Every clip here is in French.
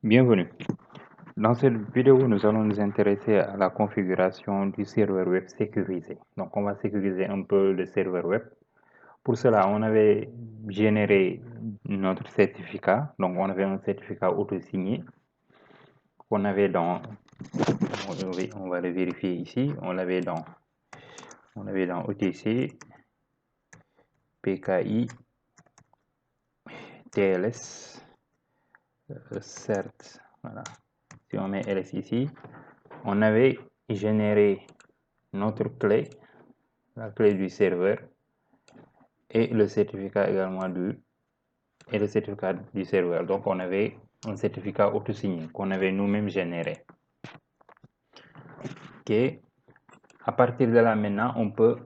Bienvenue. Dans cette vidéo, nous allons nous intéresser à la configuration du serveur web sécurisé. Donc, on va sécuriser un peu le serveur web. Pour cela, on avait généré notre certificat. Donc, on avait un certificat auto-signé qu'on avait dans, on va le vérifier ici, on avait dans OTC, PKI, TLS, CERT. Voilà. Si on met LS ici, on avait généré notre clé, la clé du serveur et le certificat également du serveur. Donc on avait un certificat auto-signé qu'on avait nous-mêmes généré. Ok. À partir de là maintenant, on peut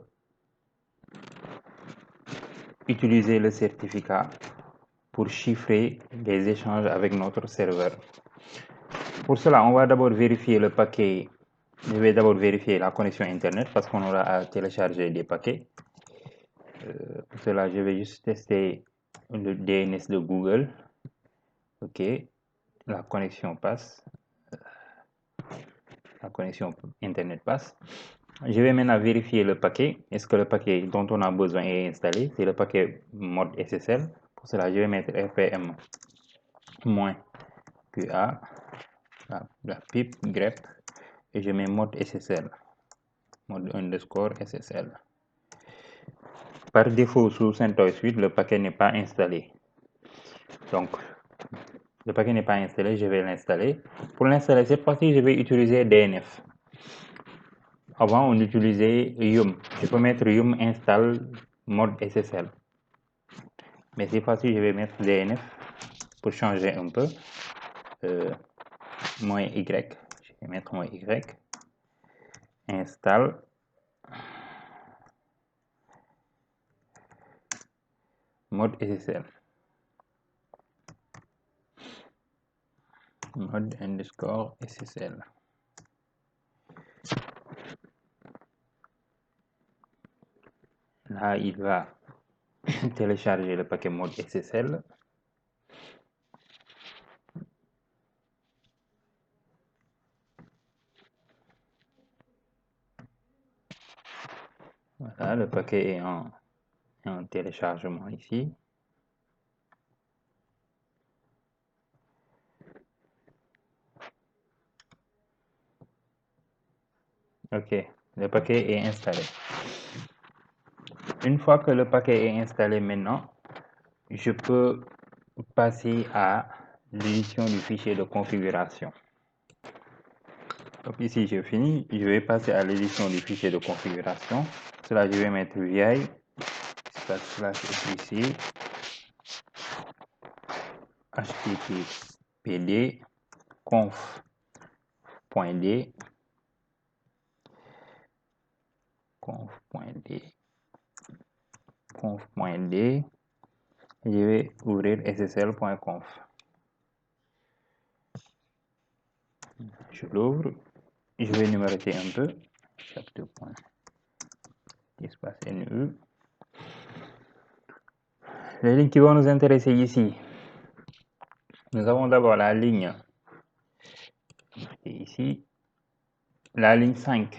utiliser le certificat pour chiffrer les échanges avec notre serveur. Pour cela, on va d'abord vérifier le paquet. Je vais d'abord vérifier la connexion Internet parce qu'on aura à télécharger des paquets. Pour cela, je vais juste tester le DNS de Google. Ok, la connexion passe. La connexion Internet passe. Je vais maintenant vérifier le paquet. Est-ce que le paquet dont on a besoin est installé? C'est le paquet mode SSL. Pour cela, je vais mettre rpm-qa, la pip grep, et je mets mode SSL, mode underscore SSL. Par défaut, sous CentOS 8, le paquet n'est pas installé. Donc, le paquet n'est pas installé, je vais l'installer. Pour l'installer, cette fois-ci, je vais utiliser DNF. Avant, on utilisait yum. Je peux mettre yum install mode SSL. Mais cette fois-ci, je vais mettre DNF pour changer un peu. -y. Je vais mettre -y. Install. Mode SSL. Mode underscore SSL. Là, il va télécharger le paquet mode SSL. Voilà, le paquet est en téléchargement ici. Ok, le paquet est installé. Une fois que le paquet est installé maintenant, je peux passer à l'édition du fichier de configuration. Donc ici, j'ai fini. Je vais passer à l'édition du fichier de configuration. Pour cela, je vais mettre vi /etc httpd conf.d et je vais ouvrir ssl.conf. Je l'ouvre. Je vais numéroter un peu. Espace NU. Les lignes qui vont nous intéresser ici. Nous avons d'abord la ligne, ici, la ligne 5,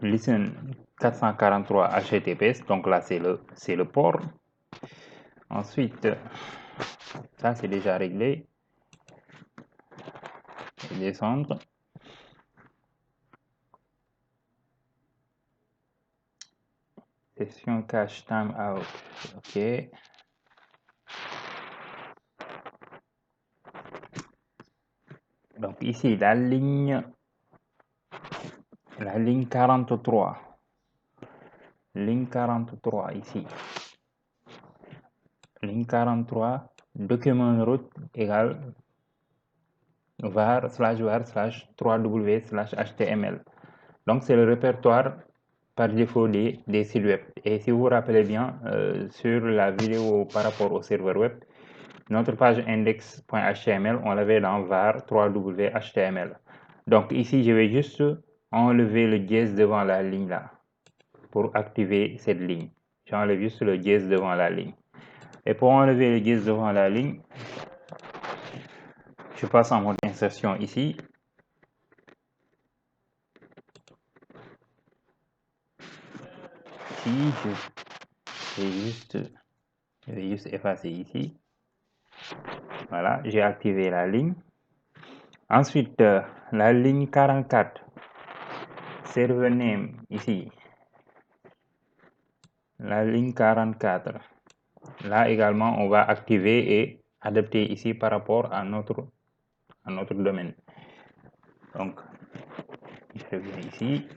listen 443 HTTPS, donc là c'est le port. Ensuite, ça c'est déjà réglé. Descendre. Session cache timeout, ok. Donc ici la ligne 43. Ligne 43 ici. Ligne 43, document route égale var/var/3w/html. Donc c'est le répertoire par défaut des sites web. Et si vous vous rappelez bien, sur la vidéo par rapport au serveur web, notre page index.html, on l'avait dans var3w/html. Donc ici, je vais juste enlever le dièse devant la ligne là pour activer cette ligne. J'enlève juste le dièse devant la ligne. Et pour enlever le dièse devant la ligne, Je passe en mode insertion ici. Ici, je vais juste effacer ici. Voilà, j'ai activé la ligne. Ensuite, la ligne 44, server name ici. La ligne 44. Là également, on va activer et adapter ici par rapport à notre domaine. Donc, je viens ici.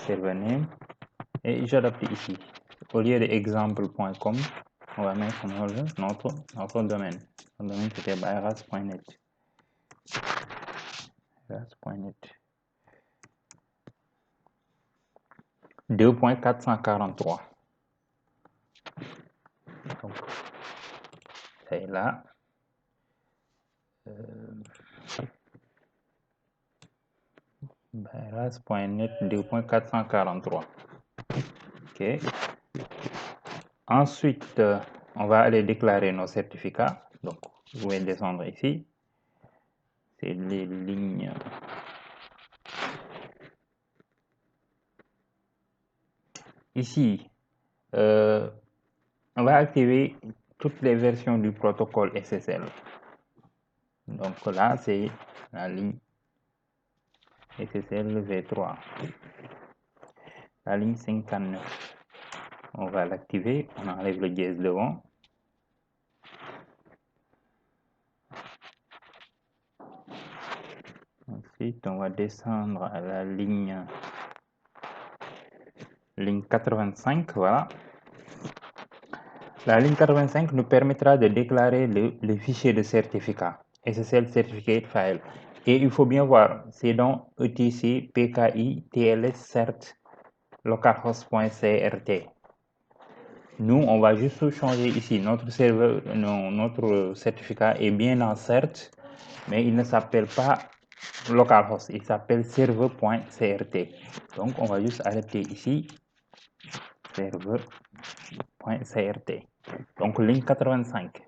Server name. Et j'adapte ici. Au lieu de exemple.com, on va mettre notre domaine. Le domaine c'était byras.net. Byras.net. 2.443. Donc, c'est là. Byras.net 2.443. OK. Ensuite, on va aller déclarer nos certificats. Donc, vous pouvez descendre ici. C'est les lignes. Ici, on va activer toutes les versions du protocole SSL. Donc là, c'est la ligne SSL V3. La ligne 59. On va l'activer. On enlève le dièse devant. Ensuite, on va descendre à la ligne 85. Voilà. La ligne 85 nous permettra de déclarer le fichier de certificat, SSL Certificate File. Et il faut bien voir, c'est dans etc pki tls cert localhost.crt. Nous, on va juste changer ici. Notre serveur, notre certificat est bien dans cert, mais il ne s'appelle pas localhost, il s'appelle server.crt. Donc, on va juste adapter ici server.crt. Donc, ligne 85.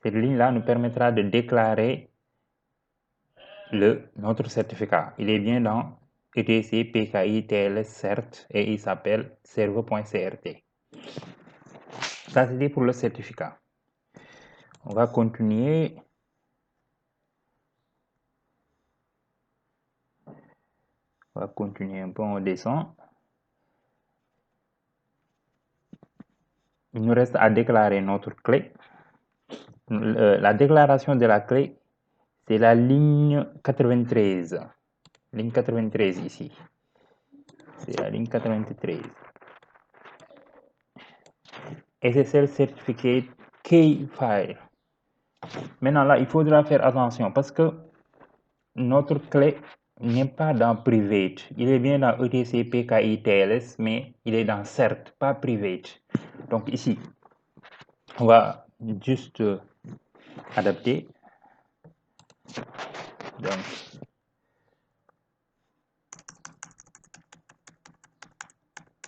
Cette ligne-là nous permettra de déclarer notre certificat. Il est bien dans etc pki tls cert et il s'appelle server.crt. Ça, c'était pour le certificat. On va continuer. On va continuer un peu, on descend. Il nous reste à déclarer notre clé. La déclaration de la clé, c'est la ligne 93. Ligne 93 ici. C'est la ligne 93. SSL Certificate Key File. Maintenant là, il faudra faire attention parce que notre clé n'est pas dans private. Il est bien dans etc pki tls, mais il est dans cert, pas private. Donc ici, on va juste adapter. Donc,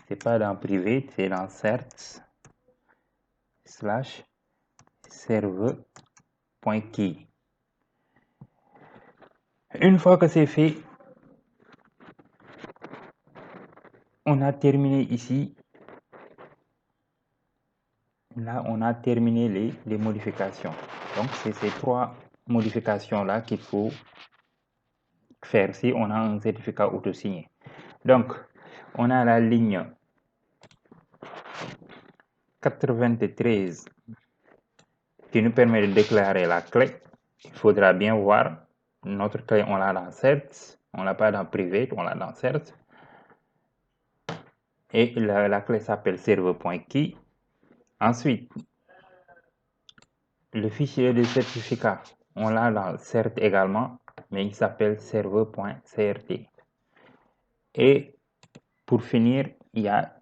c'est pas dans private, c'est dans cert / server.key. Une fois que c'est fait, on a terminé ici. Là, on a terminé les modifications. Donc, c'est ces 3 modifications-là qu'il faut faire si on a un certificat auto-signé. Donc, on a la ligne 93 qui nous permet de déclarer la clé. Il faudra bien voir, notre clé, on l'a dans cert, on l'a pas dans private, on l'a dans cert. Et la clé s'appelle server.key. Ensuite, le fichier de certificat, on l'a dans cert également, mais il s'appelle server.crt. Et pour finir, il y a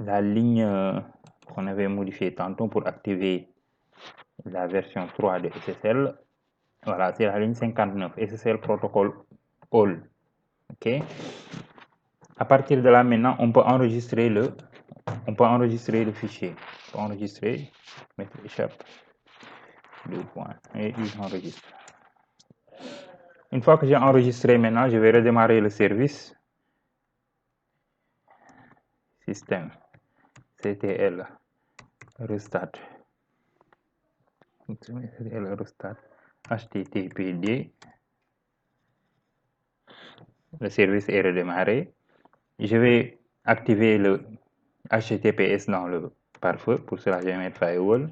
la ligne qu'on avait modifiée tantôt pour activer la version 3 de SSL. Voilà, c'est la ligne 59, SSL Protocol All. OK. À partir de là, maintenant, on peut enregistrer le fichier. On peut enregistrer, mettre échappe, 2 points, et il enregistre. Une fois que j'ai enregistré, maintenant, je vais redémarrer le service. Système, CTL, restart. CTL, restart, HTTPD. Le service est redémarré. Je vais activer le HTTPS dans le pare-feu. Pour cela, je vais mettre firewall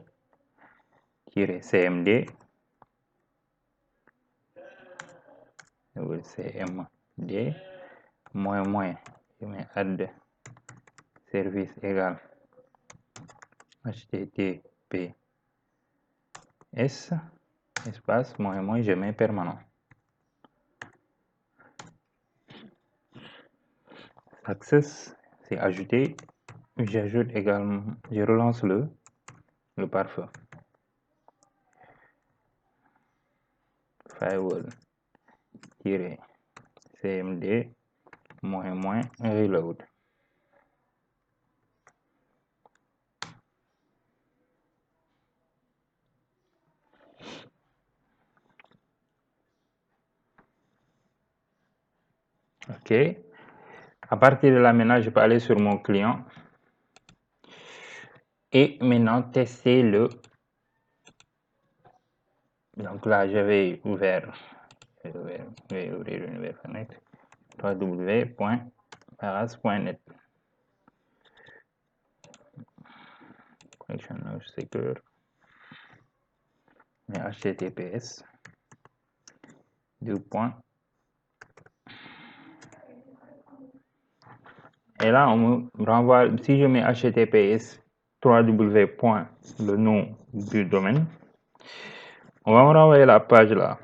-cmd cmd -, je mets add service égal HTTPS espace -, je mets permanent. Access, c'est ajouté. J'ajoute également, je relance le pare-feu. Firewall -cmd - reload. OK. À partir de là, maintenant, je peux aller sur mon client et maintenant tester le. Donc là, je vais ouvrir une nouvelle fenêtre, www.paras.net. Connection secure, mais HTTPS, 2 points. Et là, on me renvoie, si je mets HTTPS 3W. Le nom du domaine, on va me renvoyer la page là.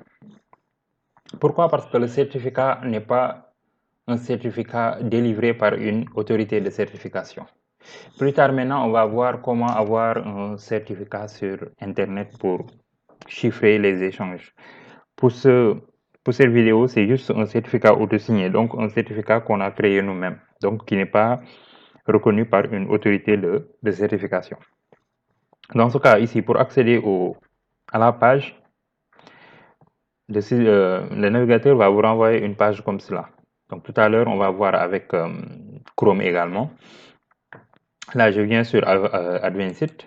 Pourquoi? Parce que le certificat n'est pas un certificat délivré par une autorité de certification. Plus tard maintenant, on va voir comment avoir un certificat sur Internet pour chiffrer les échanges. Pour cette vidéo, c'est juste un certificat auto-signé, donc un certificat qu'on a créé nous-mêmes, donc qui n'est pas reconnu par une autorité de certification. Dans ce cas, ici, pour accéder à la page, le navigateur va vous renvoyer une page comme cela. Donc tout à l'heure, on va voir avec Chrome également. Là, je viens sur Advanced.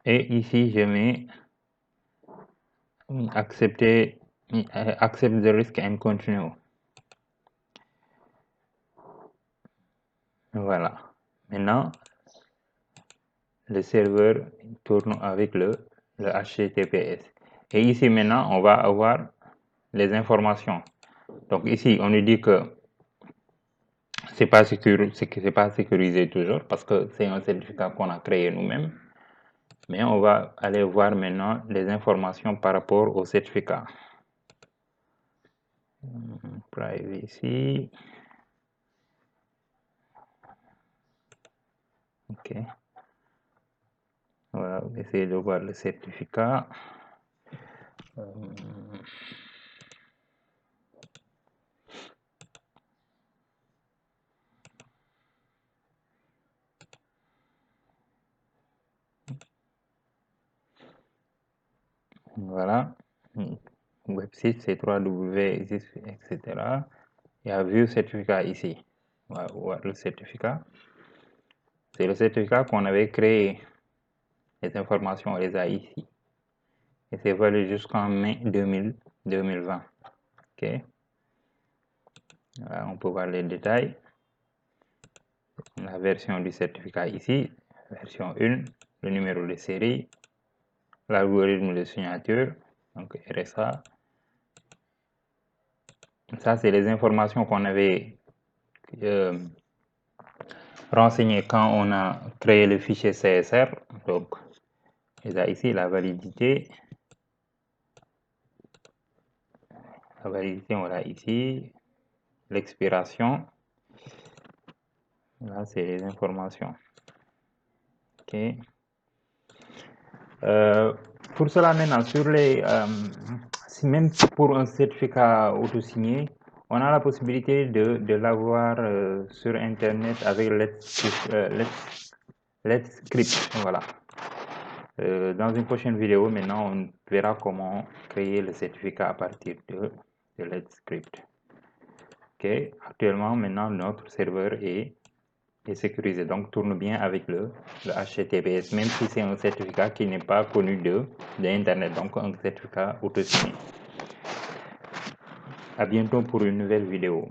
Et ici, je mets accepter, accept the risk and continue. Voilà. Maintenant, le serveur tourne avec le HTTPS. Et ici, maintenant, on va avoir les informations. Donc ici, on nous dit que c'est pas sécurisé toujours parce que c'est un certificat qu'on a créé nous-mêmes. Mais on va aller voir maintenant les informations par rapport au certificat. Privacy. OK. Voilà, on va essayer de voir le certificat. Voilà. Website, c'est 3W, etc. Il y a View certificat ici. On va voir le certificat. C'est le certificat qu'on avait créé. Les informations, on les a ici. Et c'est valide jusqu'en mai 2020. OK. Voilà, on peut voir les détails. La version du certificat ici, version 1, le numéro de série, l'algorithme de signature, donc RSA. Ça, c'est les informations qu'on avait renseignées quand on a créé le fichier CSR. Donc, il y a ici la validité. La validité, on l'a ici. L'expiration. Là, c'est les informations. OK. Pour cela, maintenant, même pour un certificat auto-signé, on a la possibilité de l'avoir sur Internet avec Let's Script. Voilà. Dans une prochaine vidéo, maintenant, on verra comment créer le certificat à partir de Let's Script. Ok. Actuellement, maintenant, notre serveur est sécurisé, donc tourne bien avec le HTTPS, même si c'est un certificat qui n'est pas connu de Internet, donc un certificat auto-signé. À bientôt pour une nouvelle vidéo.